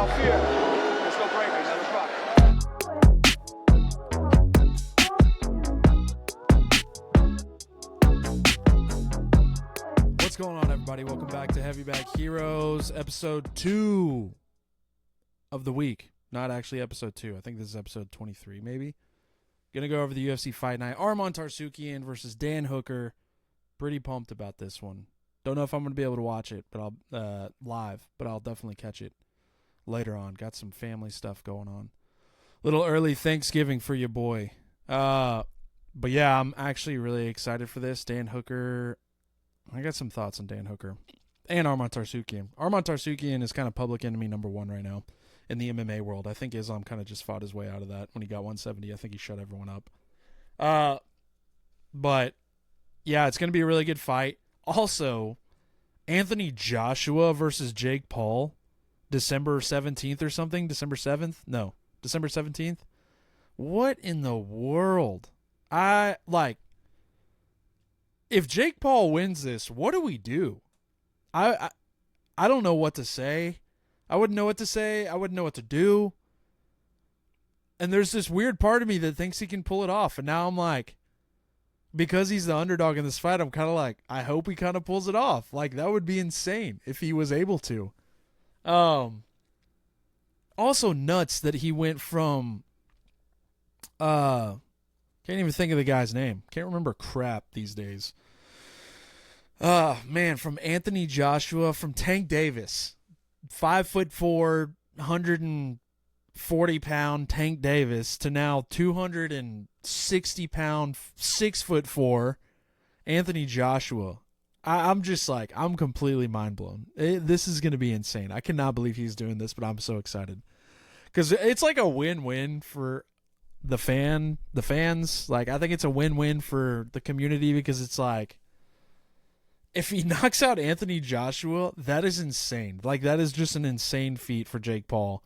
no fear. There's no bravery, never cry. What's going on, everybody? Welcome back to Heavy Bag Heroes, episode 2 of the week. Not actually episode 2. I think this is episode 23, maybe. Gonna go over the UFC fight night. Arman Tsarukyan versus Dan Hooker. Pretty pumped about this one. Don't know if I'm gonna be able to watch it, but I'll live, but I'll definitely catch it later on. Got some family stuff going on. Little early Thanksgiving for your boy. But yeah, I'm actually really excited for this. Dan Hooker. I got some thoughts on Dan Hooker and Arman Tsarukyan. Arman Tsarukyan is kind of public enemy number 1 right now in the MMA world. I think Islam kind of just fought his way out of that when he got 170. I think he shut everyone up. But yeah, it's going to be a really good fight. Also, Anthony Joshua versus Jake Paul, December 17th or something? December 7th? No, December 17th. What in the world? If Jake Paul wins this, what do we do? I don't know what to say. I wouldn't know what to say. I wouldn't know what to do. And there's this weird part of me that thinks he can pull it off. And now I'm like, because he's the underdog in this fight, I'm kind of like, I hope he kind of pulls it off. Like, that would be insane if he was able to. Also nuts that he went from, can't even think of the guy's name. Can't remember crap these days. Man, from Anthony Joshua, from Tank Davis, 5'4", 140-pound Tank Davis, to now 260-pound, 6'4" Anthony Joshua. I'm just like, I'm completely mind blown. This is going to be insane. I cannot believe he's doing this, but I'm so excited because it's like a win-win for the fans. Like, I think it's a win-win for the community because it's like, if he knocks out Anthony Joshua, that is insane. Like, that is just an insane feat for Jake Paul.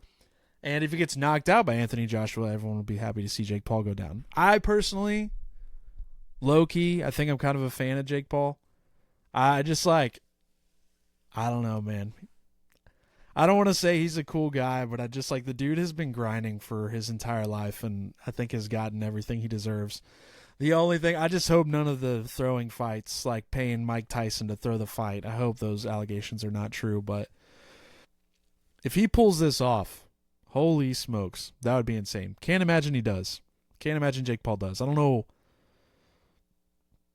And if he gets knocked out by Anthony Joshua, everyone will be happy to see Jake Paul go down. I personally, low-key, I think I'm kind of a fan of Jake Paul. I just like, I don't know, man. I don't want to say he's a cool guy, but I just like, the dude has been grinding for his entire life and I think has gotten everything he deserves. The only thing, I just hope none of the throwing fights, like paying Mike Tyson to throw the fight, I hope those allegations are not true. But if he pulls this off, holy smokes, that would be insane. Can't imagine he does. Can't imagine Jake Paul does. I don't know.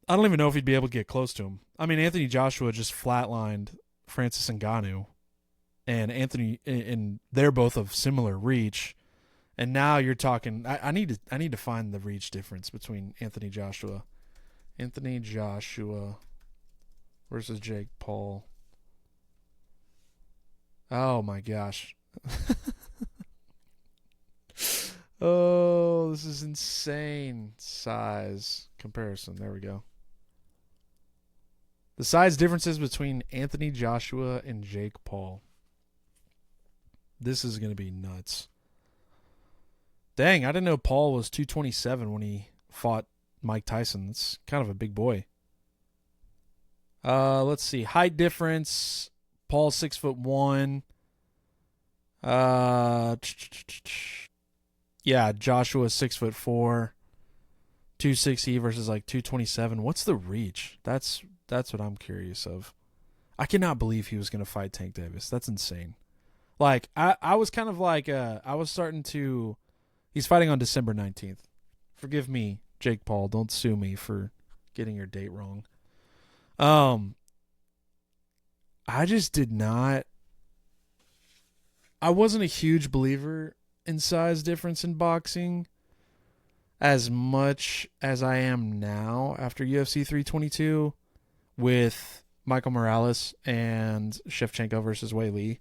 I don't even know if he'd be able to get close to him. I mean, Anthony Joshua just flatlined Francis Ngannou. And they're both of similar reach, and now you're talking. I need to find the reach difference between Anthony Joshua versus Jake Paul. Oh my gosh! Oh, this is insane. Size comparison. There we go. The size differences between Anthony Joshua and Jake Paul. This is going to be nuts. Dang, I didn't know Paul was 227 when he fought Mike Tyson. That's kind of a big boy. Let's see. Height difference. Paul's 6'1". Yeah, Joshua's 6'4". 260 versus like 227. What's the reach? That's what I'm curious of. I cannot believe he was going to fight Tank Davis. That's insane. Like, I was kind of like, I was starting to, he's fighting on December 19th. Forgive me, Jake Paul. Don't sue me for getting your date wrong. I just did not, I wasn't a huge believer in size difference in boxing as much as I am now after UFC 322 with Michael Morales and Shevchenko versus Wei Lee.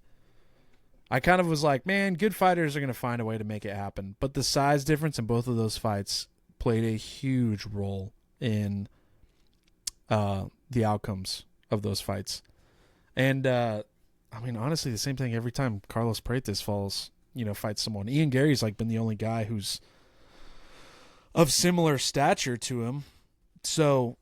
I kind of was like, man, good fighters are going to find a way to make it happen. But the size difference in both of those fights played a huge role in the outcomes of those fights. And, I mean, honestly, the same thing every time Carlos Prates fights someone. Ian Gary's like been the only guy who's of similar stature to him. So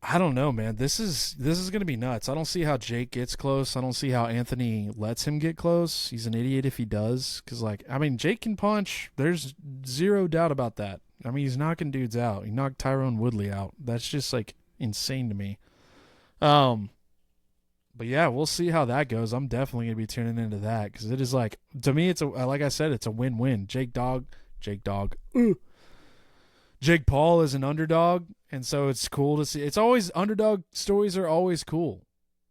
I don't know, man. This is going to be nuts. I don't see how Jake gets close. I don't see how Anthony lets him get close. He's an idiot if he does. Because, like, I mean, Jake can punch. There's zero doubt about that. I mean, he's knocking dudes out. He knocked Tyrone Woodley out. That's just, like, insane to me. But yeah, we'll see how that goes. I'm definitely going to be tuning into that because it is like, to me, it's like I said, it's a win-win. Jake Paul is an underdog, and so it's cool to see. It's always, underdog stories are always cool.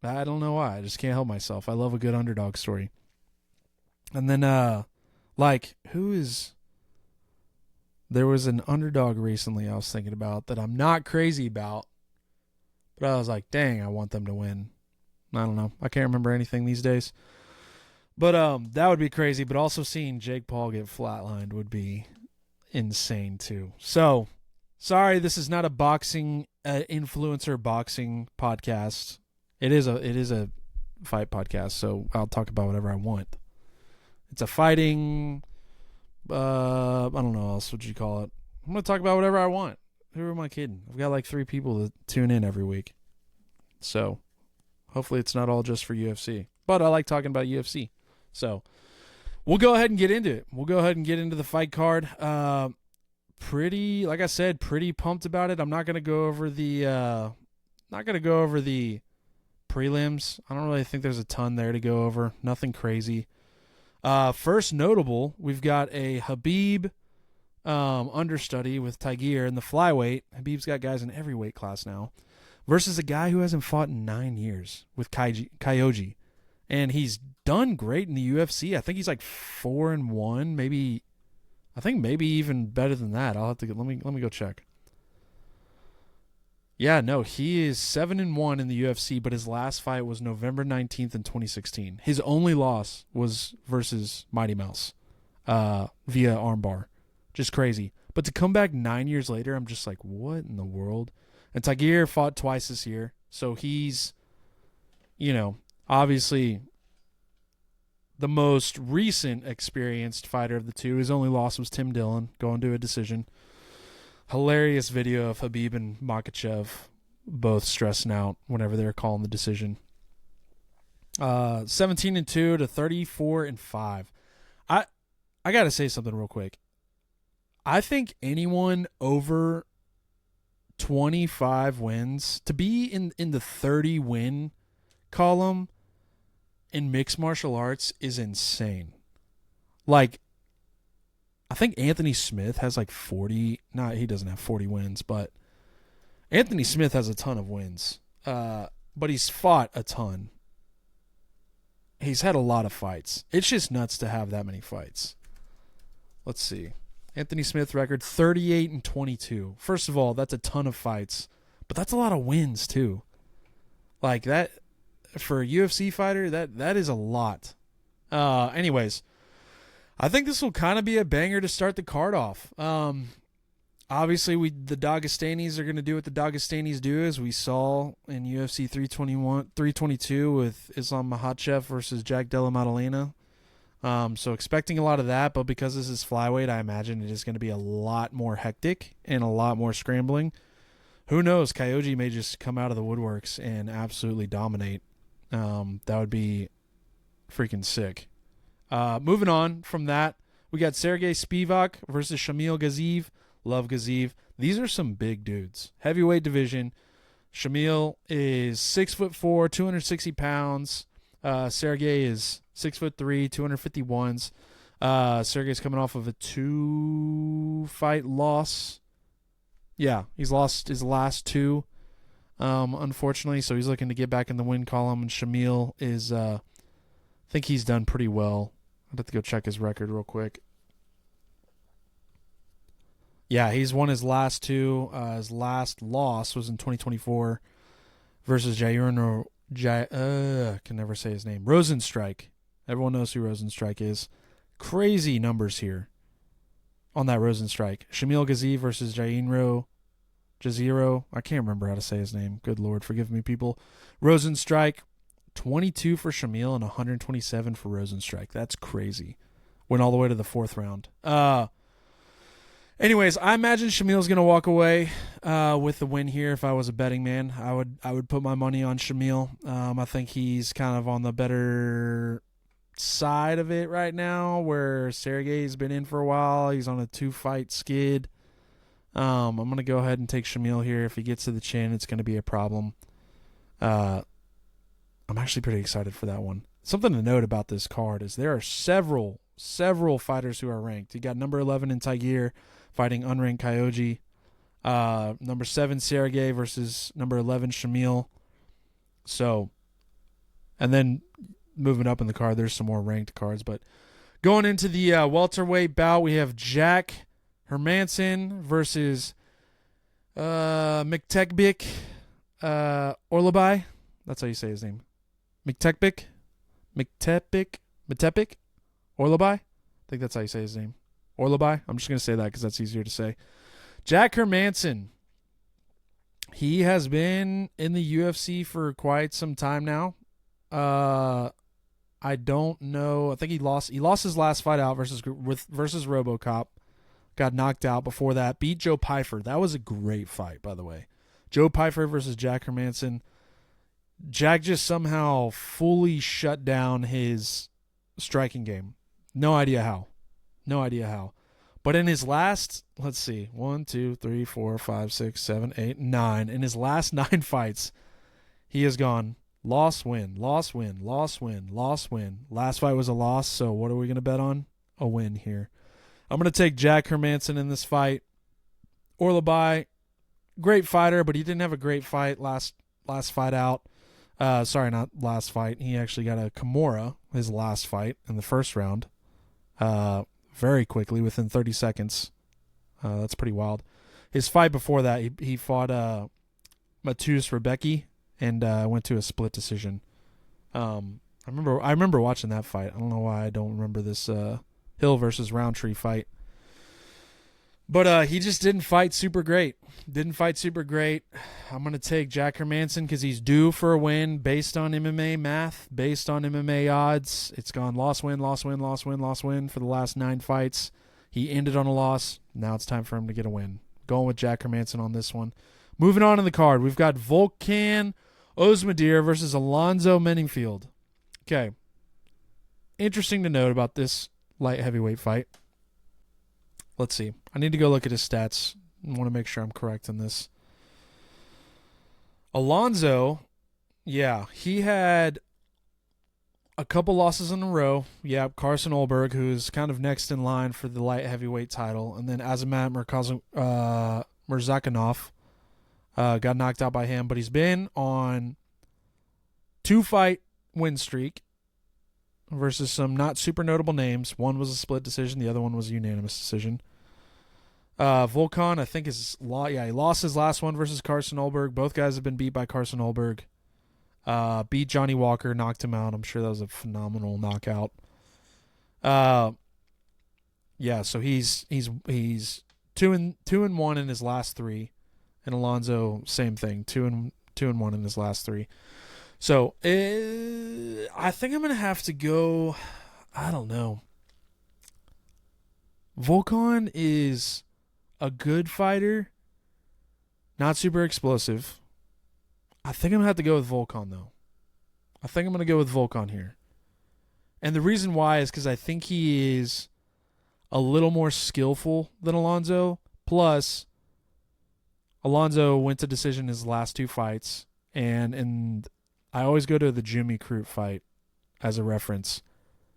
I don't know why. I just can't help myself. I love a good underdog story. And then, like, there was an underdog recently I was thinking about that I'm not crazy about, but I was like, dang, I want them to win. I don't know. I can't remember anything these days. But that would be crazy. But also seeing Jake Paul get flatlined would be insane too. So, sorry, this is not a boxing influencer boxing podcast. It is a fight podcast. So I'll talk about whatever I want. It's a fighting. I don't know what else would you call it. I'm gonna talk about whatever I want. Who am I kidding? I've got like 3 people that tune in every week. So. Hopefully it's not all just for UFC. But I like talking about UFC. So we'll go ahead and get into it. We'll go ahead and get into the fight card. Like I said, pretty pumped about it. I'm not gonna go over the prelims. I don't really think there's a ton there to go over. Nothing crazy. First notable, we've got a Khabib understudy with Tigir in the flyweight. Khabib's got guys in every weight class now. Versus a guy who hasn't fought in 9 years with Kyoji. And he's done great in the UFC. I think he's like 4-1, maybe. I think maybe even better than that. I'll have to let me go check. Yeah, no, he is 7-1 in the UFC, but his last fight was November 19th in 2016. His only loss was versus Mighty Mouse via armbar. Just crazy. But to come back 9 years later, I'm just like, what in the world? And Tigir fought twice this year, so he's, obviously the most recent experienced fighter of the two. His only loss was Tim Dillon, going to a decision. Hilarious video of Khabib and Makhachev both stressing out whenever they were calling the decision. 17-2 to 34-5. I got to say something real quick. I think anyone over 25 wins, to be in the 30 win column in mixed martial arts is insane. Like, I think Anthony Smith has like 40. No, he doesn't have 40 wins, but Anthony Smith has a ton of wins. But he's fought a ton. He's had a lot of fights. It's just nuts to have that many fights. Let's see. Anthony Smith record 38-22. First of all, that's a ton of fights, but that's a lot of wins too. Like that for a UFC fighter, that is a lot. Anyways, I think this will kind of be a banger to start the card off. Obviously the Dagestanis are going to do what the Dagestanis do, as we saw in UFC 322 with Islam Makhachev versus Jack Della Maddalena. So expecting a lot of that, but because this is flyweight, I imagine it is going to be a lot more hectic and a lot more scrambling. Who knows? Kyoji may just come out of the woodworks and absolutely dominate. That would be freaking sick. Moving on from that, we got Sergey Spivak versus Shamil Gaziev. Love Gaziev. These are some big dudes. Heavyweight division. Shamil is 6'4", 260 pounds. Sergey is 6'3", 251s. Sergey's coming off of a 2-fight loss. Yeah, he's lost his last 2, unfortunately. So he's looking to get back in the win column. And Shamil is, I think he's done pretty well. I'd have to go check his record real quick. Yeah, he's won his last 2. His last loss was in 2024 versus can never say his name. Rosenstrike. Everyone knows who Rosenstrike is. Crazy numbers here on that Rosenstrike. Shamil Gaziev versus Jaziro. I can't remember how to say his name. Good Lord, forgive me, people. Rosenstrike, 22 for Shamil and 127 for Rosenstrike. That's crazy. Went all the way to the 4th round. Anyways, I imagine Shamil's gonna walk away with the win here. If I was a betting man, I would put my money on Shamil. I think he's kind of on the better side of it right now, where Sergey's been in for a while. He's on a 2-fight skid. I'm gonna go ahead and take Shamil here. If he gets to the chin, it's gonna be a problem. I'm actually pretty excited for that one. Something to note about this card is there are several fighters who are ranked. You got number 11 in Tiger fighting unranked Kyoji. Number 7 Sergey versus number 11 Shamil. So, and then moving up in the card, there's some more ranked cards. But going into the welterweight bout, we have Jack Hermanson versus Miktekbik Orlabai. That's how you say his name. Miktekbik Orlabai. I think that's how you say his name. Orlabai. I'm just going to say that because that's easier to say. Jack Hermanson. He has been in the UFC for quite some time now. I don't know. I think he lost his last fight out versus RoboCop. Got knocked out before that. Beat Joe Pyfer. That was a great fight, by the way. Joe Pyfer versus Jack Hermanson. Jack just somehow fully shut down his striking game. No idea how. But in his last, let's see, 1, 2, 3, 4, 5, 6, 7, 8, 9. In his last 9 fights, he has gone loss, win, loss, win, loss, win, loss, win. Last fight was a loss, so what are we going to bet on? A win here. I'm going to take Jack Hermanson in this fight. Orlabai, great fighter, but he didn't have a great fight last fight out. Sorry, not last fight. He actually got a Kimura, his last fight, in the first round. Very quickly, within 30 seconds. That's pretty wild. His fight before that, he fought Matus Rebecki and went to a split decision. I remember watching that fight. I don't know why I don't remember this Hill versus Roundtree fight. But he just didn't fight super great. I'm going to take Jack Hermanson because he's due for a win based on MMA math, based on MMA odds. It's gone loss, win, loss, win, loss, win, loss, win for the last 9 fights. He ended on a loss. Now it's time for him to get a win. Going with Jack Hermanson on this one. Moving on in the card, we've got Volkan Ozdemir versus Alonzo Menifield. Okay. Interesting to note about this light heavyweight fight. Let's see. I need to go look at his stats. I want to make sure I'm correct in this. Alonzo, yeah, he had a couple losses in a row. Yeah, Carson Olberg, who's kind of next in line for the light heavyweight title. And then Azamat Murzakanov got knocked out by him. But he's been on 2-fight win streak versus some not super notable names. One was a split decision. The other one was a unanimous decision. Volkan, I think, he lost his last one versus Carson Olberg. Both guys have been beat by Carson Olberg. Beat Johnny Walker, knocked him out. I'm sure that was a phenomenal knockout. Yeah, so he's 2-1 in his last 3, and Alonzo same thing, 2-1 in his last 3. So I think I'm gonna have to go. I don't know. Volkan is a good fighter, not super explosive. I think I'm going to have to go with Volkan, though. I think I'm going to go with Volkan here. And the reason why is because I think he is a little more skillful than Alonzo. Plus, Alonzo went to decision his last 2 fights. And I always go to the Jimmy Crute fight as a reference.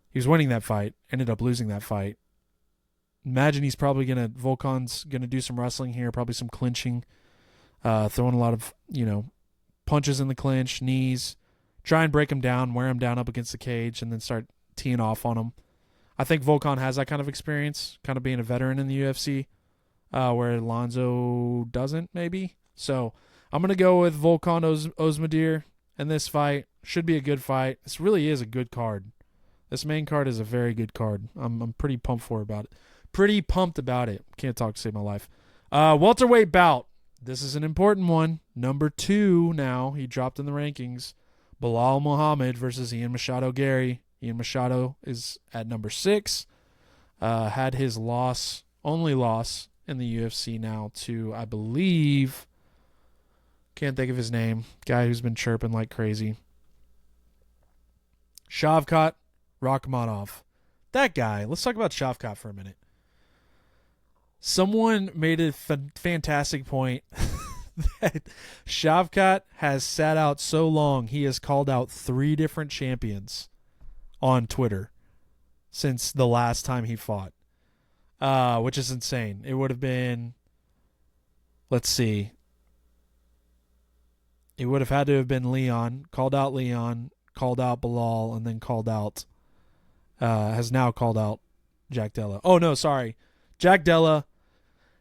He was winning that fight, ended up losing that fight. Imagine Volkan's going to do some wrestling here, probably some clinching, throwing a lot of, punches in the clinch, knees, try and break him down, wear him down up against the cage, and then start teeing off on him. I think Volkan has that kind of experience, kind of being a veteran in the UFC, where Alonzo doesn't, maybe. So I'm going to go with Volkan Ozdemir in this fight. Should be a good fight. This really is a good card. This main card is a very good card. I'm pretty pumped about it. Can't talk to save my life. Welterweight bout. This is an important one. Number 2 now. He dropped in the rankings. Bilal Muhammad versus Ian Machado Gary. Ian Machado is at number 6. Had his only loss in the UFC now to, I believe, can't think of his name, guy who's been chirping like crazy. Shavkat Rakhmonov. That guy. Let's talk about Shavkat for a minute. Someone made a fantastic point that Shavkat has sat out so long, he has called out 3 different champions on Twitter since the last time he fought, which is insane. It would have been, let's see, it would have had to have been Leon, called out Bilal, and then has now called out Jack Della. Oh, no, sorry. Jack Della,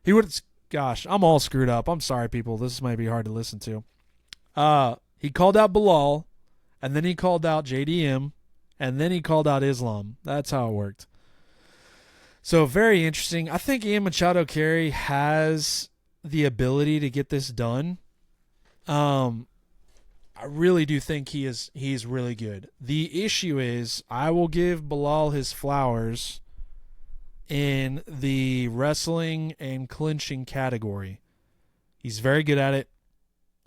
he would, gosh, I'm all screwed up. I'm sorry, people. This might be hard to listen to. He called out Bilal, and then he called out JDM, and then he called out Islam. That's how it worked. So very interesting. I think Ian Machado Carey has the ability to get this done. I really do think he's really good. The issue is I will give Bilal his flowers in the wrestling and clinching category. He's very good at it.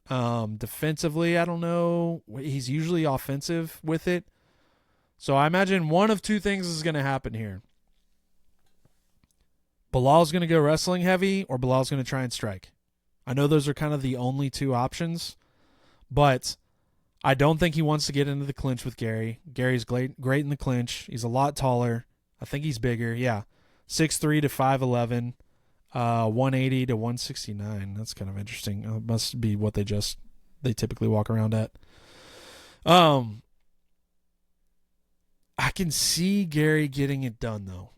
Defensively, I don't know. He's usually offensive with it. So I imagine one of 2 things is going to happen here. Bilal's going to go wrestling heavy, or Bilal's going to try and strike. I know those are kind of the only 2 options, but I don't think he wants to get into the clinch with Gary. Gary's great in the clinch. He's a lot taller. I think he's bigger. Yeah. 6'3" to 5'11", 180 to 169. That's kind of interesting. It must be what they typically walk around at. I can see Gary getting it done, though.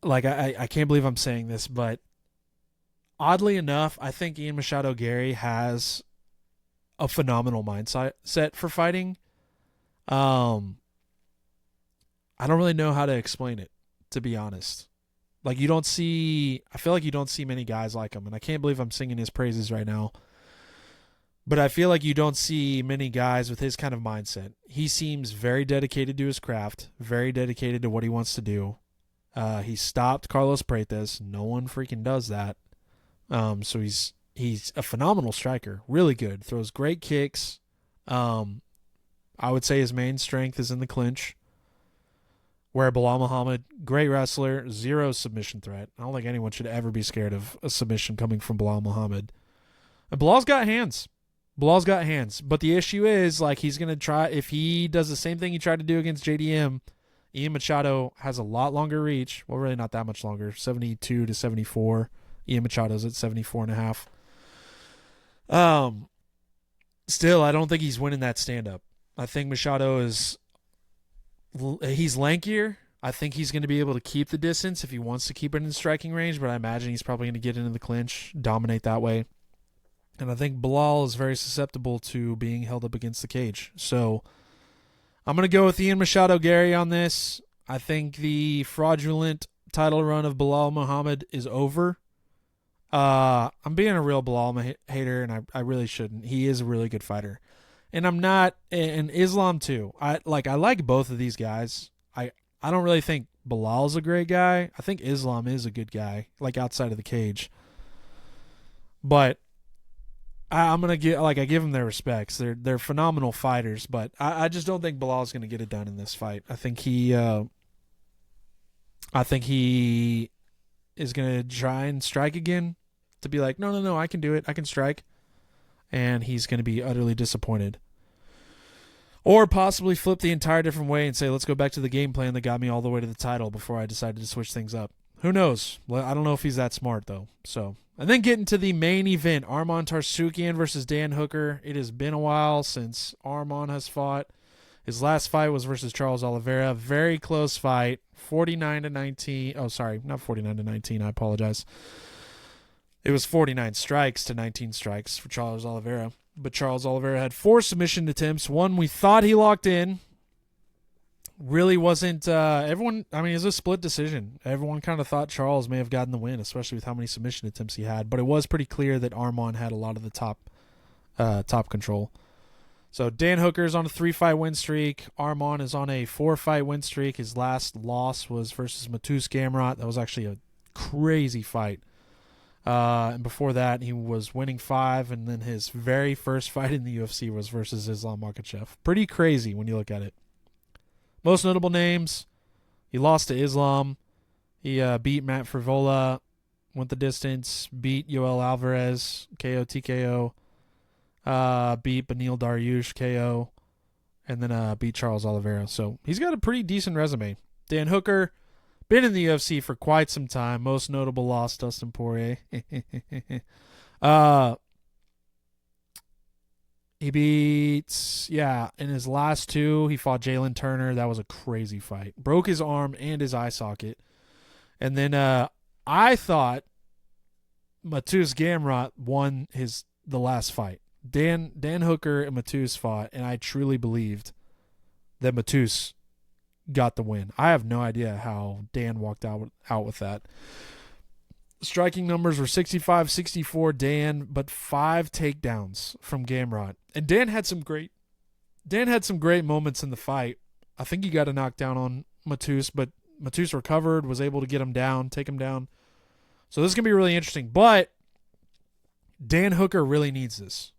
Like, I can't believe I'm saying this, but oddly enough, I think Ian Machado Gary has a phenomenal mindset for fighting. I don't really know how to explain it, to be honest. Like, I feel like you don't see many guys like him, and I can't believe I'm singing his praises right now. But I feel like you don't see many guys with his kind of mindset. He seems very dedicated to his craft, very dedicated to what he wants to do. He stopped Carlos Prates. No one freaking does that. So he's a phenomenal striker, really good, throws great kicks. I would say his main strength is in the clinch, where Bilal Muhammad, great wrestler, 0 submission threat. I don't think anyone should ever be scared of a submission coming from Bilal Muhammad. And Bilal's got hands. But the issue is, like, he's going to try, if he does the same thing he tried to do against JDM, Ian Machado has a lot longer reach. Well, really not that much longer, 72 to 74. Ian Machado's at 74.5. Still, I don't think he's winning that stand-up. I think Machado he's lankier. I think he's going to be able to keep the distance if he wants to keep it in striking range, but I imagine he's probably going to get into the clinch, dominate that way. And I think Bilal is very susceptible to being held up against the cage. So I'm going to go with Ian Machado Gary on this. I think the fraudulent title run of Bilal Muhammad is over. I'm being a real Bilal hater, and I really shouldn't. He is a really good fighter. And I'm not, and Islam too. I like both of these guys. I don't really think Bilal's a great guy. I think Islam is a good guy, like outside of the cage. But I'm gonna I give them their respects. They're phenomenal fighters, but I just don't think Bilal's gonna get it done in this fight. I think he is gonna try and strike again to be like, no, I can do it. I can strike. And he's going to be utterly disappointed. Or possibly flip the entire different way and say, let's go back to the game plan that got me all the way to the title before I decided to switch things up. Who knows? Well, I don't know if he's that smart, though. So, and then getting to the main event, Arman Tarsukyan versus Dan Hooker. It has been a while since Arman has fought. His last fight was versus Charles Oliveira. Very close fight. 49-19. Oh, sorry. Not 49-19. I apologize. It was 49 strikes to 19 strikes for Charles Oliveira. But Charles Oliveira had 4 submission attempts. One we thought he locked in. Really wasn't everyone. I mean, it was a split decision. Everyone kind of thought Charles may have gotten the win, especially with how many submission attempts he had. But it was pretty clear that Arman had a lot of the top control. So Dan Hooker's on a 3-fight win streak. Arman is on a 4-fight win streak. His last loss was versus Matus Gamrot. That was actually a crazy fight. And before that, he was winning 5, and then his very first fight in the UFC was versus Islam Makhachev. Pretty crazy when you look at it. Most notable names, he lost to Islam. He beat Matt Frivola, went the distance, beat Yoel Alvarez, KO TKO, beat Beneil Dariush, KO, and then beat Charles Oliveira. So he's got a pretty decent resume. Dan Hooker, been in the UFC for quite some time. Most notable loss, Dustin Poirier. He beats, in his last 2, he fought Jalen Turner. That was a crazy fight. Broke his arm and his eye socket. And then I thought Mateusz Gamrot won the last fight. Dan Hooker and Mateusz fought, and I truly believed that Mateusz got the win. I have no idea how Dan walked out with that. Striking numbers were 65-64 Dan, but 5 takedowns from Gamrot. And Dan had some great moments in the fight. I think he got a knockdown on Mateusz, but Mateusz recovered, was able to get him down, take him down. So this is going to be really interesting. But Dan Hooker really needs this.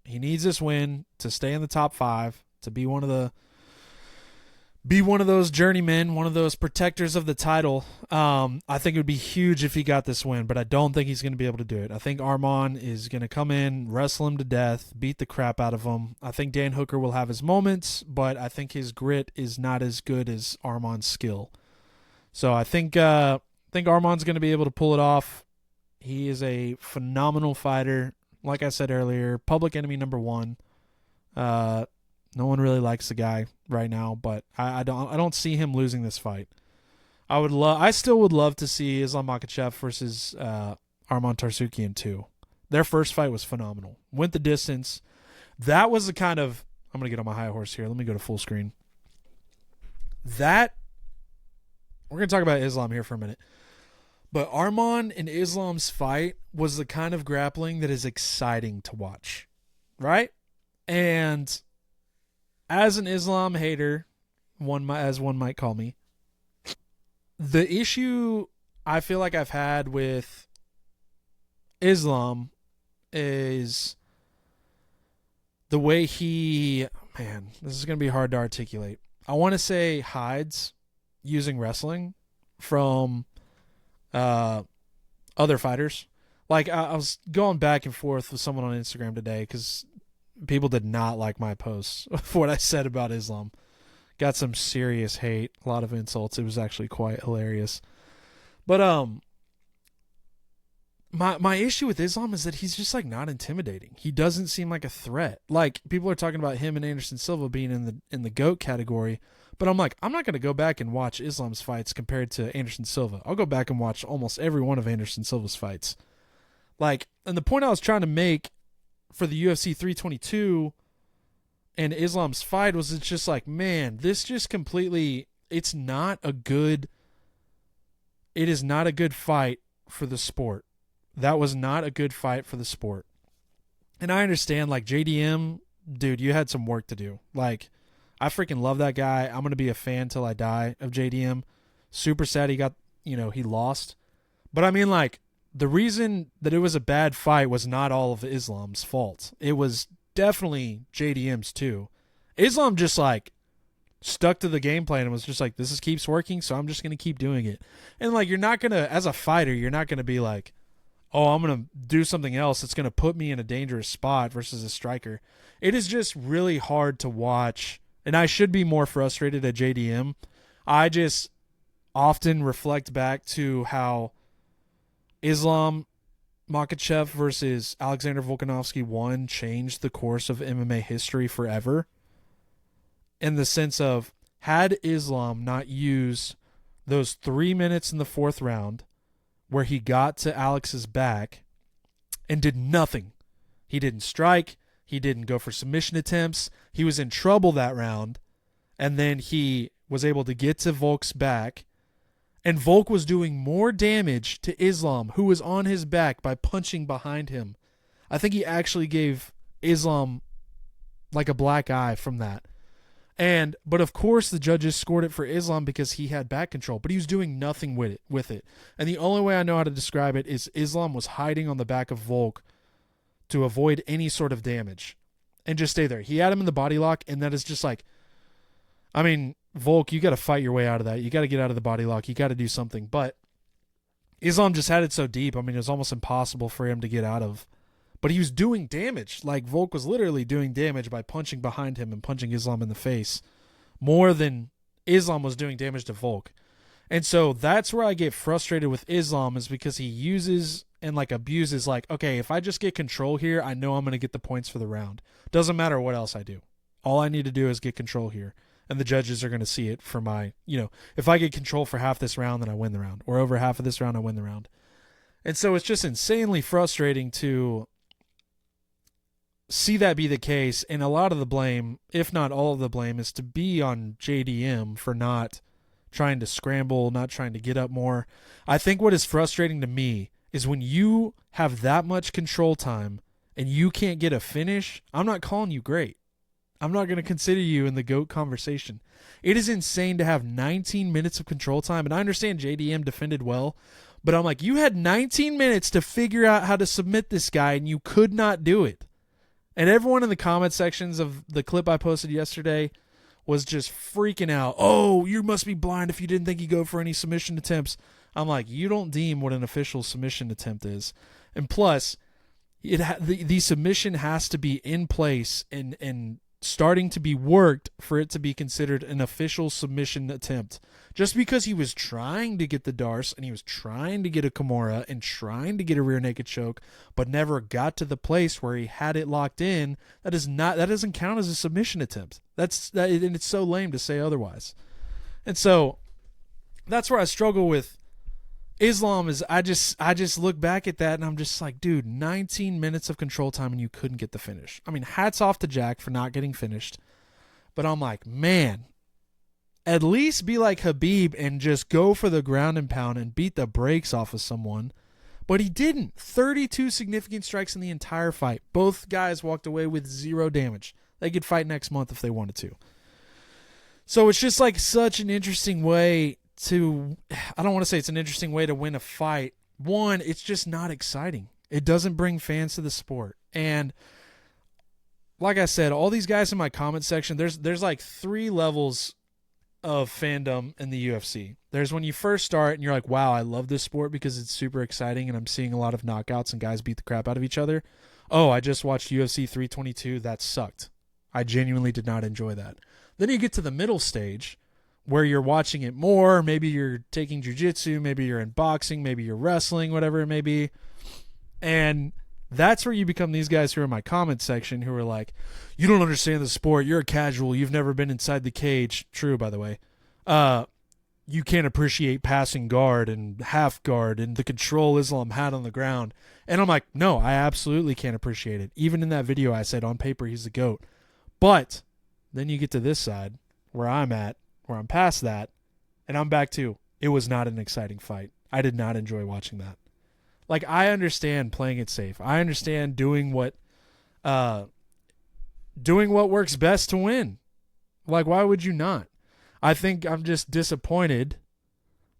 He needs this win to stay in the top 5, to be one of those journeymen, one of those protectors of the title. I think it would be huge if he got this win, but I don't think he's going to be able to do it. I think Arman is going to come in, wrestle him to death, beat the crap out of him. I think Dan Hooker will have his moments, but I think his grit is not as good as Arman's skill. So I think Arman's going to be able to pull it off. He is a phenomenal fighter. Like I said earlier, public enemy number 1. No one really likes the guy right now, but I don't see him losing this fight. I still would love to see Islam Makhachev versus Arman Tsarukyan too. Their first fight was phenomenal. Went the distance. That was the kind of, I'm gonna get on my high horse here. Let me go to full screen. We're gonna talk about Islam here for a minute. But Arman and Islam's fight was the kind of grappling that is exciting to watch, right? And as an Islam hater, as one might call me, the issue I feel like I've had with Islam is the way this is going to be hard to articulate. I want to say hides using wrestling from other fighters. Like I was going back and forth with someone on Instagram today because people did not like my posts for what I said about Islam. Got some serious hate, a lot of insults. It was actually quite hilarious. But my issue with Islam is that he's just like not intimidating. He doesn't seem like a threat. Like people are talking about him and Anderson Silva being in the GOAT category. But I'm like, I'm not going to go back and watch Islam's fights compared to Anderson Silva. I'll go back and watch almost every one of Anderson Silva's fights. Like, and the point I was trying to make for the UFC 322 and Islam's fight was it's just like, man, this just completely, it is not a good fight for the sport. That was not a good fight for the sport. And I understand, like, JDM, dude, you had some work to do. Like, I freaking love that guy. I'm going to be a fan till I die of JDM. Super sad he lost. But I mean, like, the reason that it was a bad fight was not all of Islam's fault. It was definitely JDM's too. Islam just, like, stuck to the game plan and was just like, this keeps working, so I'm just going to keep doing it. And, like, you're not going to, as a fighter, you're not going to be like, oh, I'm going to do something else that's going to put me in a dangerous spot versus a striker. It is just really hard to watch. And I should be more frustrated at JDM. I just often reflect back to how Islam Makhachev versus Alexander Volkanovski 1 changed the course of MMA history forever. In the sense of, had Islam not used those 3 minutes in the 4th round where he got to Alex's back and did nothing. He didn't strike. He didn't go for submission attempts. He was in trouble that round. And then he was able to get to Volk's back. And Volk was doing more damage to Islam, who was on his back, by punching behind him. I think he actually gave Islam like a black eye from that. But of course the judges scored it for Islam because he had back control, but he was doing nothing with it. And the only way I know how to describe it is Islam was hiding on the back of Volk to avoid any sort of damage and just stay there. He had him in the body lock, and that is just like, I mean, Volk, you got to fight your way out of that. You got to get out of the body lock. You got to do something. But Islam just had it so deep. I mean, it was almost impossible for him to get out of. But he was doing damage. Like, Volk was literally doing damage by punching behind him and punching Islam in the face more than Islam was doing damage to Volk. And so that's where I get frustrated with Islam, is because he uses and, like, abuses, like, okay, if I just get control here, I know I'm going to get the points for the round. Doesn't matter what else I do. All I need to do is get control here. And the judges are going to see it for my, if I get control for half this round, then I win the round. Or over half of this round, I win the round. And so it's just insanely frustrating to see that be the case, and a lot of the blame, if not all of the blame, is to be on JDM for not trying to scramble, not trying to get up more. I think what is frustrating to me is when you have that much control time and you can't get a finish, I'm not calling you great. I'm not going to consider you in the GOAT conversation. It is insane to have 19 minutes of control time, and I understand JDM defended well, but I'm like, you had 19 minutes to figure out how to submit this guy, and you could not do it. And everyone in the comment sections of the clip I posted yesterday was just freaking out. Oh, you must be blind if you didn't think he'd go for any submission attempts. I'm like, you don't deem what an official submission attempt is. And plus, the submission has to be in place and starting to be worked for it to be considered an official submission attempt. Just because he was trying to get the Darce and he was trying to get a Kimura and trying to get a rear naked choke, but never got to the place where he had it locked in, that doesn't count as a submission attempt. And it's so lame to say otherwise. And so that's where I struggle with Islam. Is I just look back at that and I'm just like, dude, 19 minutes of control time and you couldn't get the finish. I mean, hats off to Jack for not getting finished. But I'm like, man, at least be like Khabib and just go for the ground and pound and beat the brakes off of someone. But he didn't. 32 significant strikes in the entire fight. Both guys walked away with 0 damage. They could fight next month if they wanted to. So it's just like such an interesting way to, I don't want to say it's an interesting way to win a fight. One, it's just not exciting. It doesn't bring fans to the sport. And like I said, all these guys in my comment section, there's like 3 levels of fandom in the UFC. There's when you first start and you're like, wow, I love this sport because it's super exciting and I'm seeing a lot of knockouts and guys beat the crap out of each other. Oh, I just watched UFC 322. That sucked. I genuinely did not enjoy that. Then you get to the middle stage where you're watching it more. Maybe you're taking jiu-jitsu, maybe you're in boxing, maybe you're wrestling, whatever it may be. And that's where you become these guys who are in my comment section who are like, you don't understand the sport. You're a casual. You've never been inside the cage. True, by the way. You can't appreciate passing guard and half guard and the control Islam had on the ground. And I'm like, no, I absolutely can't appreciate it. Even in that video, I said on paper, he's the GOAT. But then you get to this side where I'm at, where I'm past that, and I'm back to, it was not an exciting fight. I did not enjoy watching that. Like, I understand playing it safe. I understand doing what works best to win. Like, why would you not? I think I'm just disappointed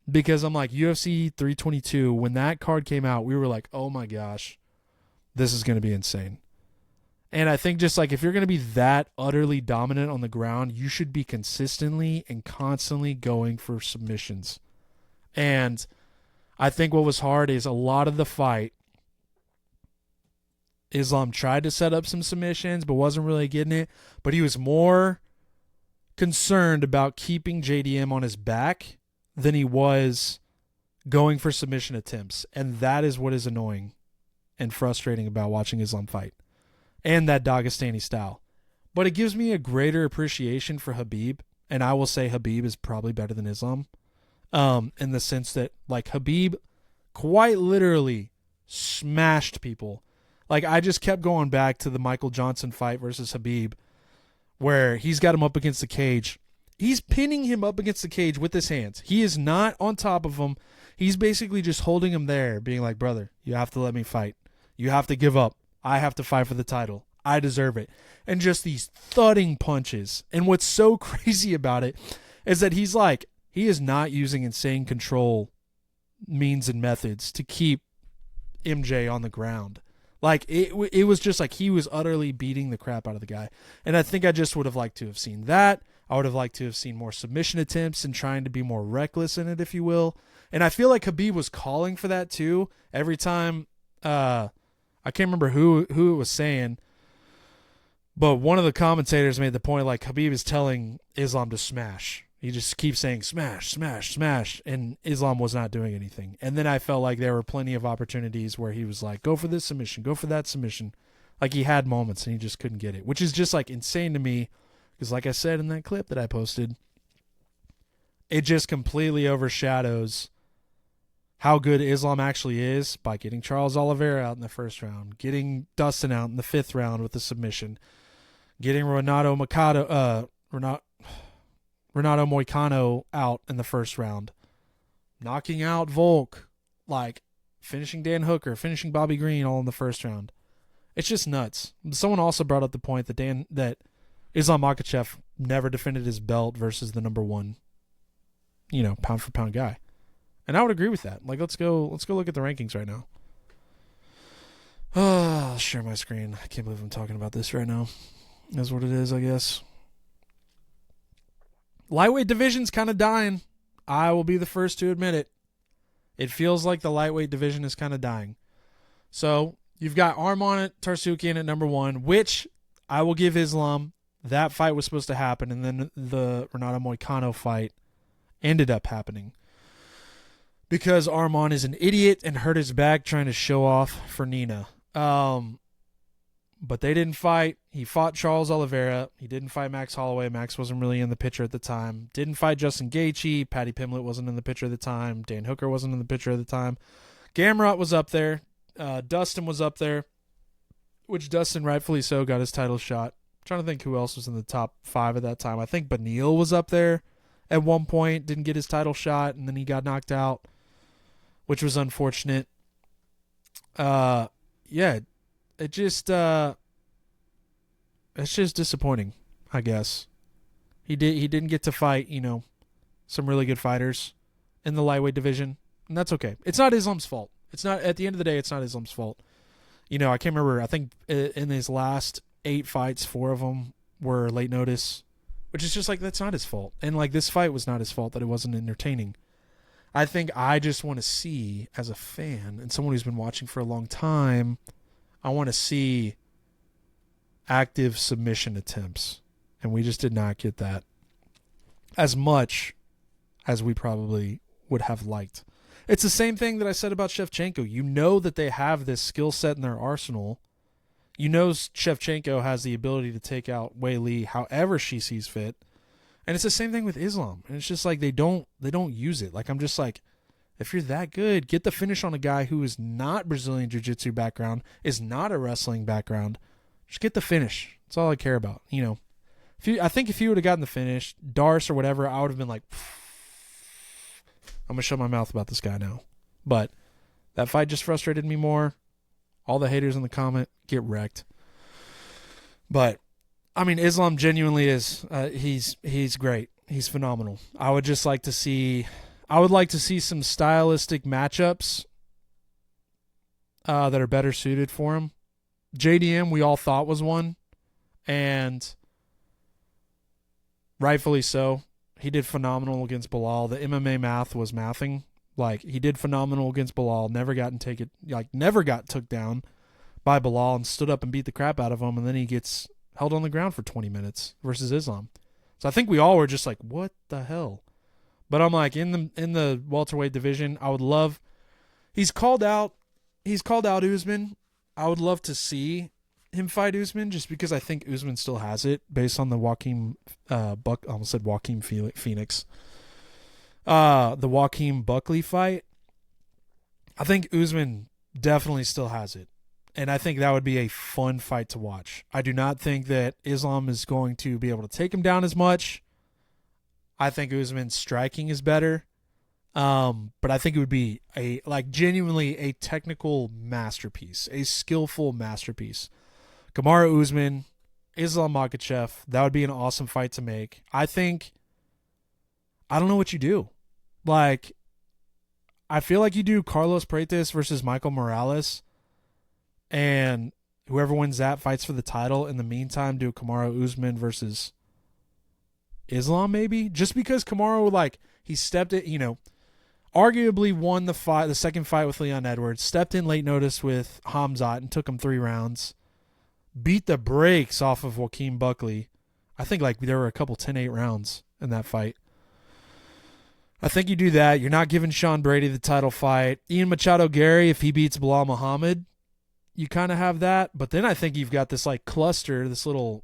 because I'm like, UFC 322, when that card came out, we were like, oh my gosh, this is going to be insane. And I think just like if you're going to be that utterly dominant on the ground, you should be consistently and constantly going for submissions. And I think what was hard is a lot of the fight, Islam tried to set up some submissions but wasn't really getting it. But he was more concerned about keeping JDM on his back than he was going for submission attempts. And that is what is annoying and frustrating about watching Islam fight. And that Dagestani style. But it gives me a greater appreciation for Khabib. And I will say Khabib is probably better than Islam. In the sense that, like, Khabib quite literally smashed people. Like, I just kept going back to the Michael Johnson fight versus Khabib, where he's got him up against the cage. He's pinning him up against the cage with his hands. He is not on top of him. He's basically just holding him there, being like, brother, you have to let me fight. You have to give up. I have to fight for the title. I deserve it. And just these thudding punches. And what's so crazy about it is that he is not using insane control means and methods to keep MJ on the ground. Like, it was just like he was utterly beating the crap out of the guy. And I think I just would have liked to have seen that. I would have liked to have seen more submission attempts and trying to be more reckless in it, if you will. And I feel like Khabib was calling for that too. Every time, I can't remember who it was saying, but one of the commentators made the point like Khabib is telling Islam to smash. He just keeps saying smash, smash, smash, and Islam was not doing anything. And then I felt like there were plenty of opportunities where he was like, go for this submission, go for that submission. Like he had moments and he just couldn't get it, which is just like insane to me because like I said in that clip that I posted, it just completely overshadows how good Islam actually is by getting Charles Oliveira out in the first round, getting Dustin out in the 5th round with the submission, getting Renato Moicano out in the first round, knocking out Volk, like finishing Dan Hooker, finishing Bobby Green all in the first round. It's just nuts. Someone also brought up the point that Islam Makhachev never defended his belt versus the number 1, pound for pound guy. And I would agree with that. Like, let's go look at the rankings right now. I'll share my screen. I can't believe I'm talking about this right now. That's what it is, I guess. Lightweight division's kind of dying. I will be the first to admit it. It feels like the lightweight division is kind of dying. So you've got Arman Tarsukian at number 1, which I will give Islam. That fight was supposed to happen, and then the Renato Moicano fight ended up happening because Arman is an idiot and hurt his back trying to show off for Nina. But they didn't fight. He fought Charles Oliveira. He didn't fight Max Holloway. Max wasn't really in the picture at the time. Didn't fight Justin Gaethje. Patty Pimblett wasn't in the picture at the time. Dan Hooker wasn't in the picture at the time. Gamrot was up there. Dustin was up there, which Dustin rightfully so got his title shot. I'm trying to think who else was in the top 5 at that time. I think Beneil was up there at one point. Didn't get his title shot, and then he got knocked out, which was unfortunate. Yeah. It just it's just disappointing, I guess. He didn't get to fight, some really good fighters in the lightweight division, and that's okay. It's not Islam's fault. It's not, at the end of the day, it's not Islam's fault. I can't remember, I think in his last 8 fights, 4 of them were late notice, which is just like, that's not his fault. And like, this fight was not his fault that it wasn't entertaining. I think I just want to see, as a fan and someone who's been watching for a long time, I want to see active submission attempts, and we just did not get that as much as we probably would have liked. It's the same thing that I said about Shevchenko. That they have this skill set in their arsenal. Shevchenko has the ability to take out Wei Li however she sees fit, and it's the same thing with Islam. And it's just like they don't use it. Like, I'm just like, if you're that good, get the finish on a guy who is not Brazilian Jiu-Jitsu background, is not a wrestling background. Just get the finish. That's all I care about. I think if you would have gotten the finish, Darce or whatever, I would have been like, I'm going to shut my mouth about this guy now. But that fight just frustrated me more. All the haters in the comment, get wrecked. But, Islam genuinely is, he's great. He's phenomenal. I would like to see some stylistic matchups that are better suited for him. JDM, we all thought was one, and rightfully so. He did phenomenal against Bilal. The MMA math was mathing. Like, he did phenomenal against Bilal. Never got took down by Bilal and stood up and beat the crap out of him, and then he gets held on the ground for 20 minutes versus Islam. So I think we all were just like, what the hell? But I'm like, in the welterweight division, I would love. He's called out Usman. I would love to see him fight Usman, just because I think Usman still has it based on the Joaquin Phoenix. The Joaquin Buckley fight. I think Usman definitely still has it, and I think that would be a fun fight to watch. I do not think that Islam is going to be able to take him down as much. I think Usman's striking is better. But I think it would be genuinely a technical masterpiece, a skillful masterpiece. Kamaru Usman, Islam Makhachev. That would be an awesome fight to make. I don't know what you do. Like, I feel like you do Carlos Prates versus Michael Morales, and whoever wins that fights for the title. In the meantime, do Kamaru Usman versus Islam, maybe? Just because Kamaru, like, he stepped it, arguably won the second fight with Leon Edwards, stepped in late notice with Hamzat and took him 3 rounds, beat the brakes off of Joaquin Buckley. I think, like, there were a couple 10-8 rounds in that fight. I think you do that. You're not giving Sean Brady the title fight. Ian Machado Gary, if he beats Bilal Muhammad, you kind of have that. But then I think you've got this like cluster, this little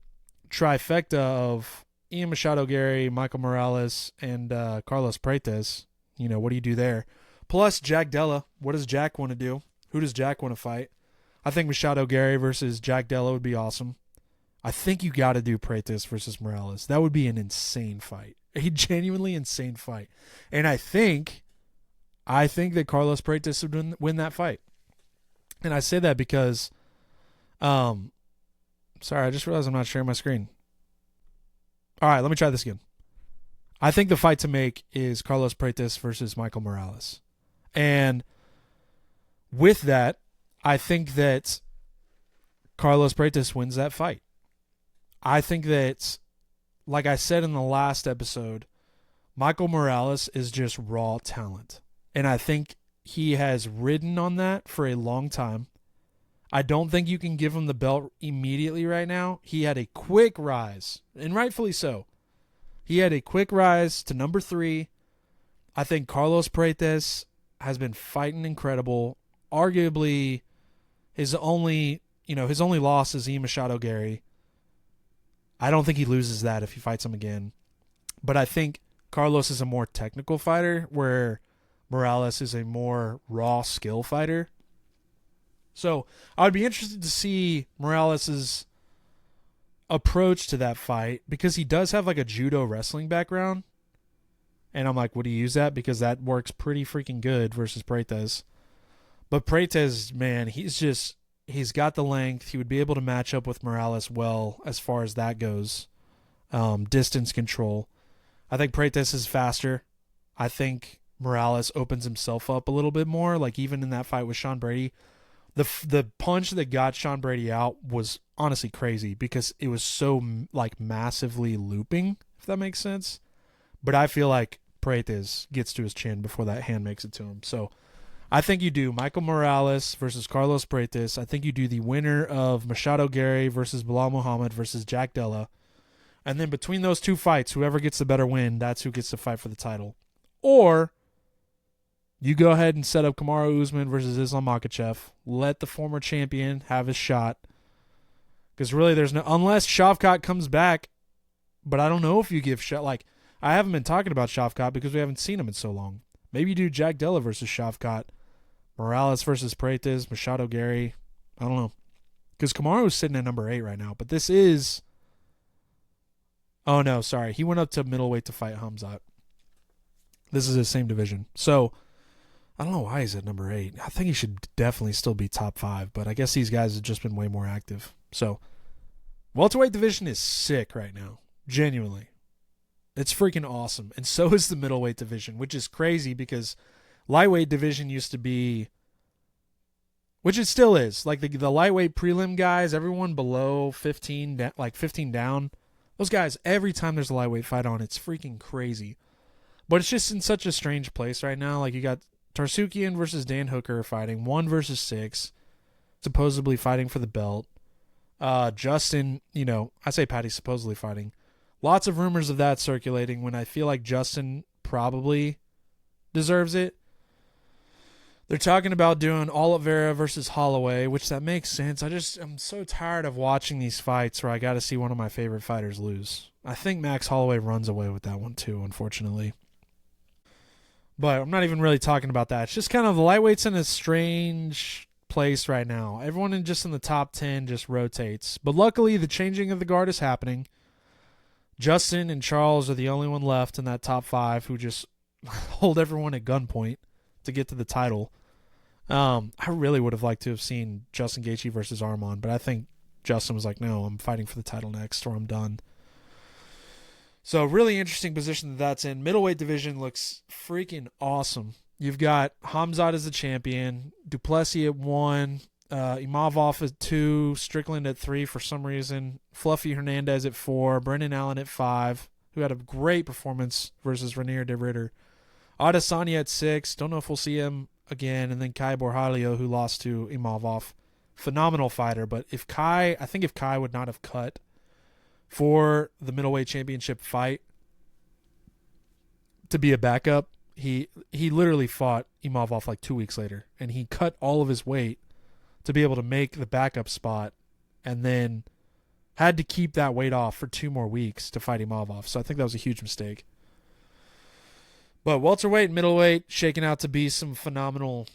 trifecta of Ian Machado Gary, Michael Morales, and Carlos Prates. What do you do there? Plus Jack Della. What does Jack want to do? Who does Jack want to fight? I think Machado Gary versus Jack Della would be awesome. I think you got to do Prates versus Morales. That would be an insane fight. A genuinely insane fight. And I think that Carlos Prates would win that fight. And I say that because, sorry, I just realized I'm not sharing my screen. All right, let me try this again. I think the fight to make is Carlos Prates versus Michael Morales. And with that, I think that Carlos Prates wins that fight. I think that, like I said in the last episode, Michael Morales is just raw talent. And I think he has ridden on that for a long time. I don't think you can give him the belt immediately right now. He had a quick rise, and rightfully so. He had a quick rise to number 3. I think Carlos Prates has been fighting incredible. Arguably, his only loss is Ian Machado Gary. I don't think he loses that if he fights him again. But I think Carlos is a more technical fighter, where Morales is a more raw skill fighter. So I would be interested to see Morales' approach to that fight, because he does have like a judo wrestling background. And I'm like, would he use that? Because that works pretty freaking good versus Prates. But Prates, man, he's got the length. He would be able to match up with Morales well as far as that goes. Distance control. I think Prates is faster. I think Morales opens himself up a little bit more. Like, even in that fight with Sean Brady, the punch that got Sean Brady out was honestly crazy, because it was so like massively looping, if that makes sense. But I feel like Prates gets to his chin before that hand makes it to him. So I think you do Michael Morales versus Carlos Prates. I think you do the winner of Machado Gary versus Bilal Muhammad versus Jack Della. And then between those two fights, whoever gets the better win, that's who gets to fight for the title. Or you go ahead and set up Kamaru Usman versus Islam Makhachev. Let the former champion have his shot. Because really, there's no, unless Shavkat comes back, but I don't know if you give I haven't been talking about Shavkat because we haven't seen him in so long. Maybe you do Jack Della versus Shavkat, Morales versus Prates, Machado Gary. I don't know. Because Kamaru is sitting at number 8 right now, but this is... Oh, no, sorry. He went up to middleweight to fight Hamzat. This is his same division. So, I don't know why he's at number 8. I think he should definitely still be top 5, but I guess these guys have just been way more active. So, welterweight division is sick right now. Genuinely. It's freaking awesome. And so is the middleweight division, which is crazy because lightweight division used to be, which it still is, like the lightweight prelim guys, everyone below 15, like 15 down, those guys, every time there's a lightweight fight on, it's freaking crazy. But it's just in such a strange place right now. Like, you got Tarsukian versus Dan Hooker fighting, 1 versus 6, supposedly fighting for the belt. Justin, I say Patty's supposedly fighting. Lots of rumors of that circulating when I feel like Justin probably deserves it. They're talking about doing Oliveira versus Holloway, which that makes sense. I'm so tired of watching these fights where I got to see one of my favorite fighters lose. I think Max Holloway runs away with that one too, unfortunately. But I'm not even really talking about that. It's just kind of the lightweight's in a strange place right now. Everyone in the top 10 just rotates. But luckily, the changing of the guard is happening. Justin and Charles are the only one left in that top 5 who just hold everyone at gunpoint to get to the title. I really would have liked to have seen Justin Gaethje versus Arman, but I think Justin was like, no, I'm fighting for the title next or I'm done. So really interesting position that's in. Middleweight division looks freaking awesome. You've got Hamzat as the champion, Duplessis at 1, Imavov at 2, Strickland at 3 for some reason, Fluffy Hernandez at 4, Brendan Allen at 5, who had a great performance versus Ranier de Ritter. Adesanya at 6, don't know if we'll see him again, and then Kai Borjalio, who lost to Imavov. Phenomenal fighter, but I think if Kai would not have cut for the middleweight championship fight to be a backup, he literally fought Imavov like 2 weeks later, and he cut all of his weight to be able to make the backup spot, and then had to keep that weight off for 2 more weeks to fight Imavov. So I think that was a huge mistake. But welterweight and middleweight shaking out to be some phenomenal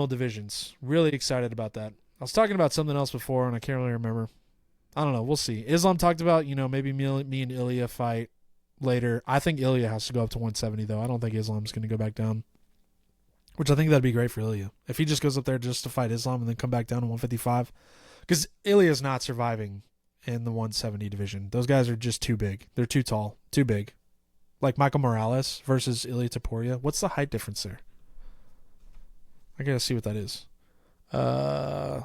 divisions. Really excited about that. I was talking about something else before, and I can't really remember. I don't know. We'll see. Islam talked about, maybe me and Ilya fight later. I think Ilya has to go up to 170, though. I don't think Islam's going to go back down, which I think that'd be great for Ilya. If he just goes up there just to fight Islam and then come back down to 155. Because Ilya's not surviving in the 170 division. Those guys are just too big. They're too tall, too big. Like Michael Morales versus Ilya Topuria. What's the height difference there? I got to see what that is. Yeah.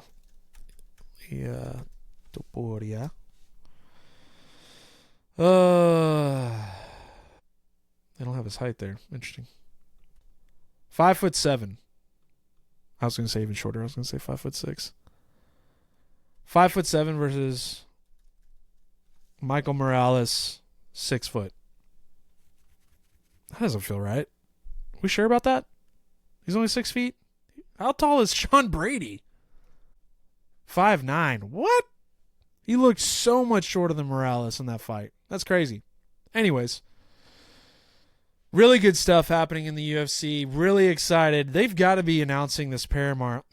Topuria. They don't have his height there. Interesting. 5'7". I was going to say even shorter. I was going to say 5'6". 5'7" versus Michael Morales, 6 foot. That doesn't feel right. We sure about that? He's only 6 feet? How tall is Sean Brady? 5'9". What? He looked so much shorter than Morales in that fight. That's crazy. Anyways, really good stuff happening in the UFC. Really excited. They've got to be announcing this Paramount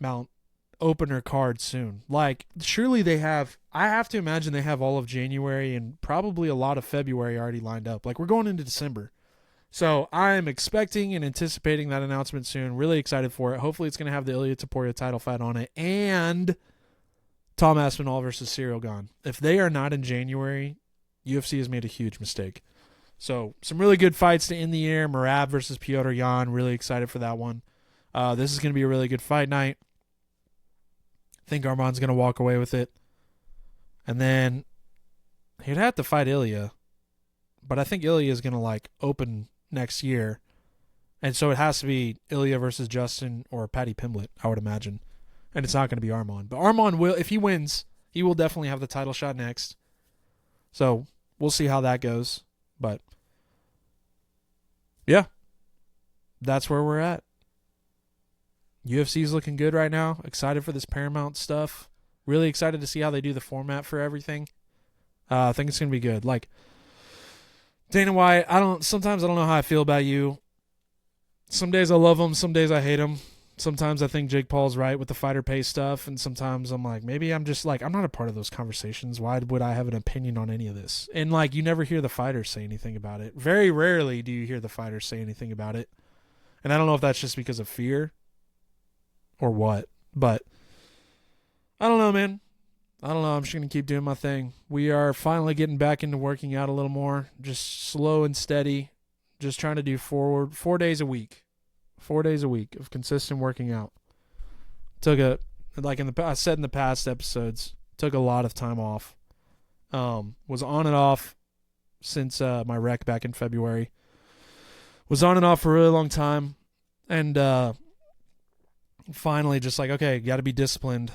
opener card soon. Like, surely they have. I have to imagine they have all of January and probably a lot of February already lined up. Like, we're going into December. So I'm expecting and anticipating that announcement soon. Really excited for it. Hopefully it's going to have the Ilya Topuria title fight on it. And Tom Aspinall versus Cyril Gane. If they are not in January, UFC has made a huge mistake. So some really good fights to end the year. Merab versus Piotr Jan. Really excited for that one. This is going to be a really good fight night. I think Arman's going to walk away with it. And then he'd have to fight Ilya. But I think Ilya is going to open next year. And so it has to be Ilya versus Justin or Paddy Pimblett, I would imagine. And it's not going to be Arman. But Arman will, if he wins, he will definitely have the title shot next. So we'll see how that goes. But yeah, that's where we're at. UFC's looking good right now. Excited for this Paramount stuff. Really excited to see how they do the format for everything. I think it's going to be good. Like, Dana White, sometimes I don't know how I feel about you. Some days I love him, some days I hate him. Sometimes I think Jake Paul's right with the fighter pay stuff, and sometimes I'm like, maybe I'm just I'm not a part of those conversations. Why would I have an opinion on any of this? And you never hear the fighters say anything about it. Very rarely do you hear the fighters say anything about it. And I don't know if that's just because of fear or what, but I don't know, man. I don't know. I'm just going to keep doing my thing. We are finally getting back into working out a little more, just slow and steady, just trying to do 4 days a week. 4 days a week of consistent working out. I said in the past episodes, took a lot of time off. Was on and off since my wreck back in February. Was on and off for a really long time. And finally just okay, got to be disciplined.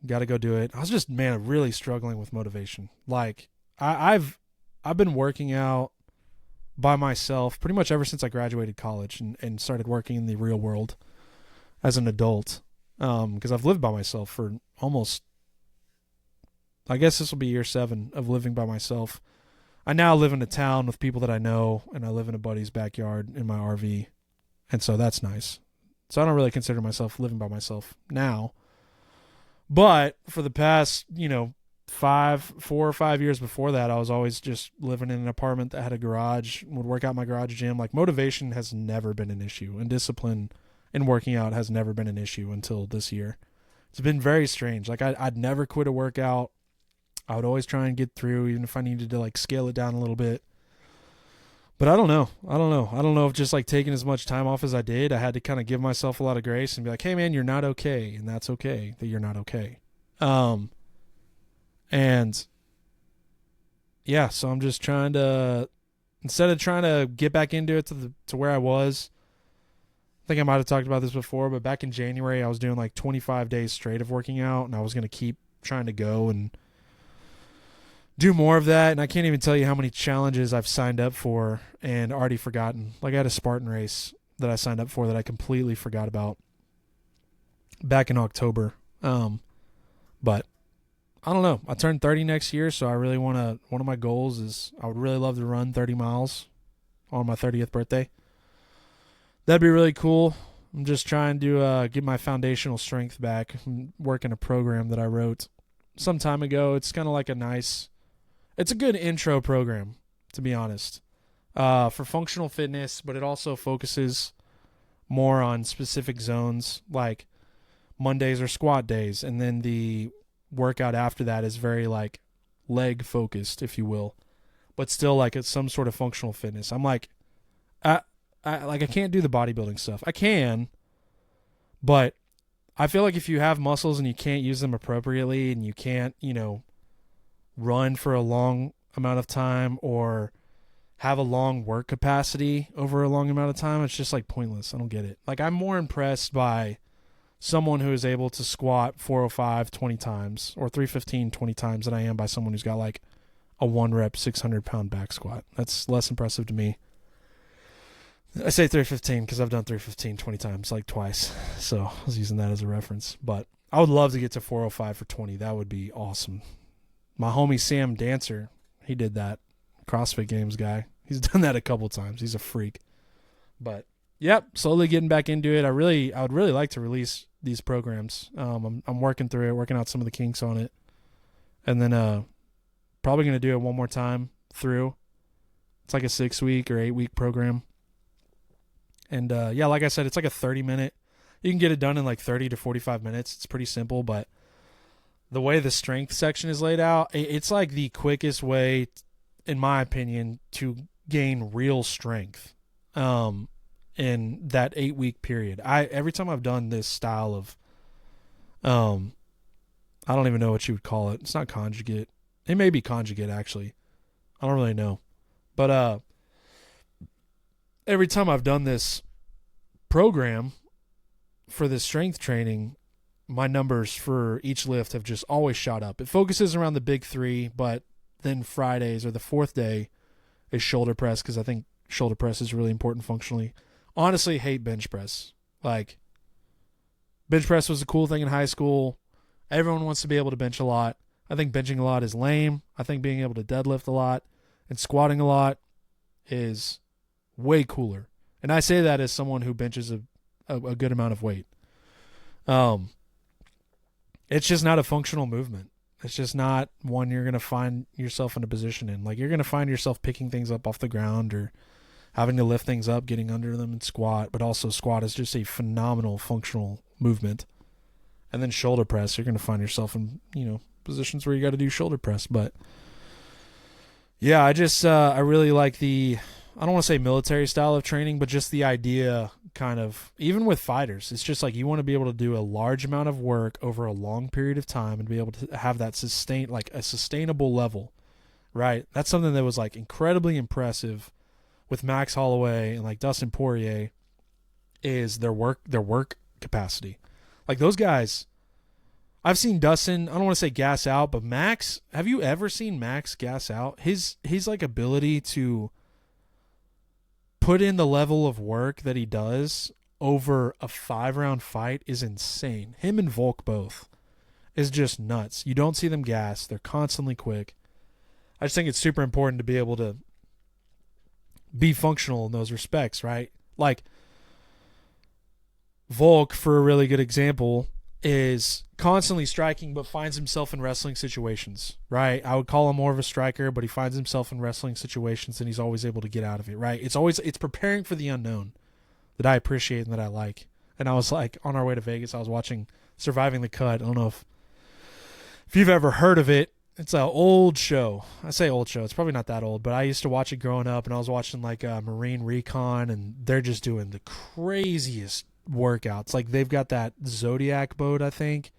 Got to go do it. I was just, really struggling with motivation. I've been working out by myself pretty much ever since I graduated college and started working in the real world as an adult. Because I've lived by myself for almost, I guess this will be year 7 of living by myself. I now live in a town with people that I know, and I live in a buddy's backyard in my RV. And so that's nice. So I don't really consider myself living by myself now. But for the past, 4 or 5 years before that, I was always just living in an apartment that had a garage, would work out in my garage gym. Motivation has never been an issue, and discipline in working out has never been an issue until this year. It's been very strange. I'd never quit a workout I would always try and get through, even if I needed to like scale it down a little bit. But I don't know. I don't know if just like taking as much time off as I did, I had to kind of give myself a lot of grace and be like, hey man, you're not okay. And that's okay that you're not okay. And yeah, so I'm just trying to, instead of trying to get back into it to where I was, I think I might have talked about this before, but back in January, I was doing like 25 days straight of working out, and I was going to keep trying to go and do more of that. And I can't even tell you how many challenges I've signed up for and already forgotten. Like I had a Spartan race that I signed up for that I completely forgot about back in October. But I don't know. I turned 30 next year, so I really want to, one of my goals is I would really love to run 30 miles on my 30th birthday. That'd be really cool. I'm just trying to get my foundational strength back. I'm working a program that I wrote some time ago. It's kind of like it's a good intro program, to be honest, for functional fitness, but it also focuses more on specific zones, like Mondays are squat days, and then the workout after that is very like leg focused, if you will, but still like it's some sort of functional fitness. I'm like, I can't do the bodybuilding stuff. I can, but I feel like if you have muscles and you can't use them appropriately and you can't, run for a long amount of time or have a long work capacity over a long amount of time, it's just like pointless. I don't get it. Like I'm more impressed by someone who is able to squat 405 20 times or 315 20 times than I am by someone who's got like a 1-rep 600-pound back squat. That's less impressive to me. I say 315 because I've done 315 20 times, like twice. So I was using that as a reference. But I would love to get to 405 for 20. That would be awesome. My homie Sam Dancer, he did that. CrossFit Games guy. He's done that a couple times. He's a freak. But, yep, slowly getting back into it. I would really like to release these programs. I'm working through it, working out some of the kinks on it. And then probably going to do it one more time through. It's like a 6-week or 8-week program. And, yeah, like I said, it's like a 30-minute. You can get it done in like 30 to 45 minutes. It's pretty simple, but the way the strength section is laid out, it's like the quickest way, in my opinion, to gain real strength in that 8-week period. Every time I've done this style of, I don't even know what you would call it. It's not conjugate. It may be conjugate, actually. I don't really know. But every time I've done this program for this strength training, my numbers for each lift have just always shot up. It focuses around the big 3, but then Fridays or the 4th day is shoulder press because I think shoulder press is really important functionally. Honestly, hate bench press. Like, bench press was a cool thing in high school. Everyone wants to be able to bench a lot. I think benching a lot is lame. I think being able to deadlift a lot and squatting a lot is way cooler. And I say that as someone who benches a good amount of weight. It's just not a functional movement. It's just not one you're going to find yourself in a position in. Like, you're going to find yourself picking things up off the ground or having to lift things up, getting under them and squat. But also squat is just a phenomenal functional movement. And then shoulder press, you're going to find yourself in, positions where you got to do shoulder press. But yeah, I really like I don't want to say military style of training, but just the idea kind of, even with fighters, it's just like you want to be able to do a large amount of work over a long period of time and be able to have that a sustainable level, right? That's something that was like incredibly impressive with Max Holloway and like Dustin Poirier is their work capacity. Like those guys, I've seen Dustin, I don't want to say gas out, but Max, have you ever seen Max gas out? His like ability to put in the level of work that he does over a 5-round fight is insane. Him and Volk both is just nuts. You don't see them gas. They're constantly quick. I just think it's super important to be able to be functional in those respects, right? Like Volk, for a really good example, is constantly striking but finds himself in wrestling situations, right? I would call him more of a striker, but he finds himself in wrestling situations and he's always able to get out of it, right? It's preparing for the unknown that I appreciate and that I like. And I was like, on our way to Vegas, I was watching Surviving the Cut. I don't know if you've ever heard of it. It's an old show. I say old show. It's probably not that old, but I used to watch it growing up, and I was watching like Marine Recon, and they're just doing the craziest workouts. Like they've got that Zodiac boat, I think.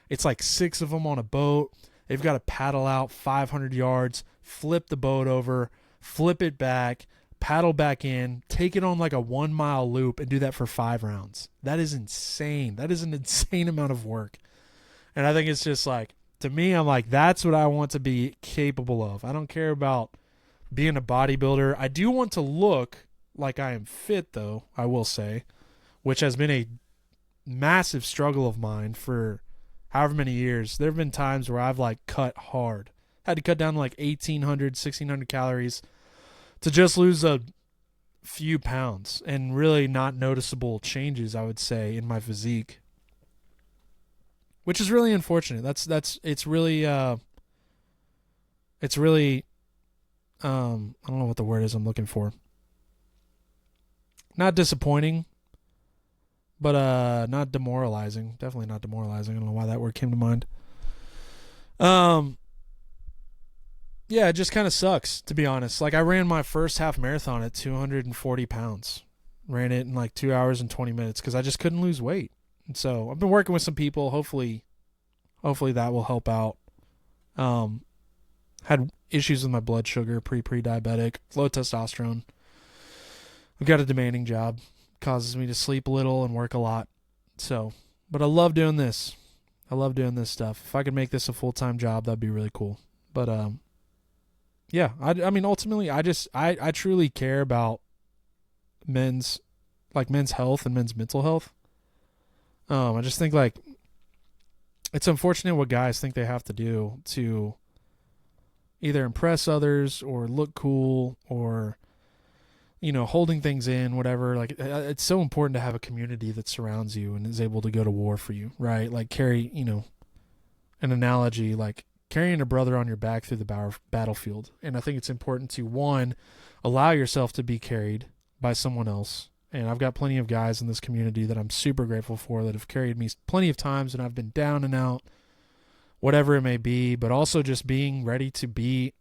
It's like 6 of them on a boat. They've got to paddle out 500 yards, flip the boat over, flip it back, paddle back in, take it on like a 1 mile loop, and do that for 5 rounds. That is insane. That is an insane amount of work. And I think it's just like, to me, I'm like, that's what I want to be capable of. I don't care about being a bodybuilder. I do want to look like I am fit, though, I will say, which has been a massive struggle of mine for however many years. There have been times where I've like cut hard. Had to cut down to like 1,800, 1,600 calories to just lose a few pounds, and really not noticeable changes, I would say, in my physique. Which is really unfortunate. It's really I don't know what the word is I'm looking for. Not disappointing, but not demoralizing. Definitely not demoralizing. I don't know why that word came to mind. Yeah, it just kind of sucks, to be honest. Like, I ran my first half marathon at 240 pounds. Ran it in like 2 hours and 20 minutes because I just couldn't lose weight. And so I've been working with some people. Hopefully that will help out. Had issues with my blood sugar, pre-diabetic, low testosterone. I've got a demanding job. Causes me to sleep a little and work a lot. So, but I love doing this. I love doing this stuff. If I could make this a full-time job, that'd be really cool. But, yeah, I mean, ultimately, I truly care about men's health and men's mental health. I just think, like, it's unfortunate what guys think they have to do to either impress others or look cool or, you know, holding things in, whatever. Like, it's so important to have a community that surrounds you and is able to go to war for you, right? Like, carry, you know, an analogy, like carrying a brother on your back through the battlefield. And I think it's important to, one, allow yourself to be carried by someone else. And I've got plenty of guys in this community that I'm super grateful for that have carried me plenty of times when I've been down and out, whatever it may be, but also just being ready to be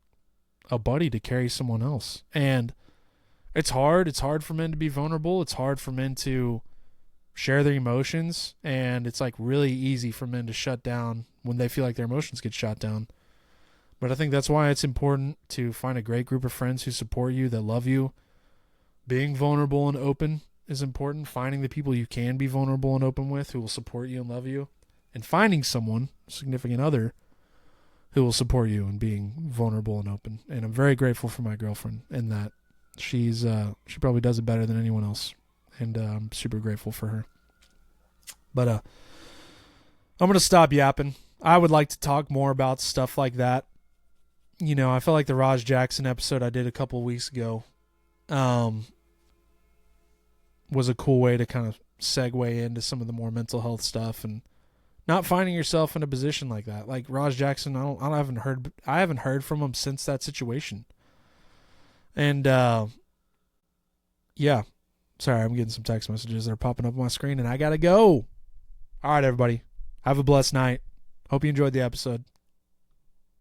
a buddy to carry someone else. And it's hard. It's hard for men to be vulnerable. It's hard for men to share their emotions. And it's like really easy for men to shut down when they feel like their emotions get shut down. But I think that's why it's important to find a great group of friends who support you, that love you. Being vulnerable and open is important. Finding the people you can be vulnerable and open with who will support you and love you. And finding someone, a significant other, who will support you and being vulnerable and open. And I'm very grateful for my girlfriend in that. She probably does it better than anyone else. And I'm super grateful for her. But I'm going to stop yapping. I would like to talk more about stuff like that. You know, I felt like the Raj Jackson episode I did a couple weeks ago was a cool way to kind of segue into some of the more mental health stuff and not finding yourself in a position like that. Like Raj Jackson, I haven't heard from him since that situation. And yeah, sorry, I'm getting some text messages that are popping up on my screen, and I gotta go. All right, everybody, have a blessed night. Hope you enjoyed the episode.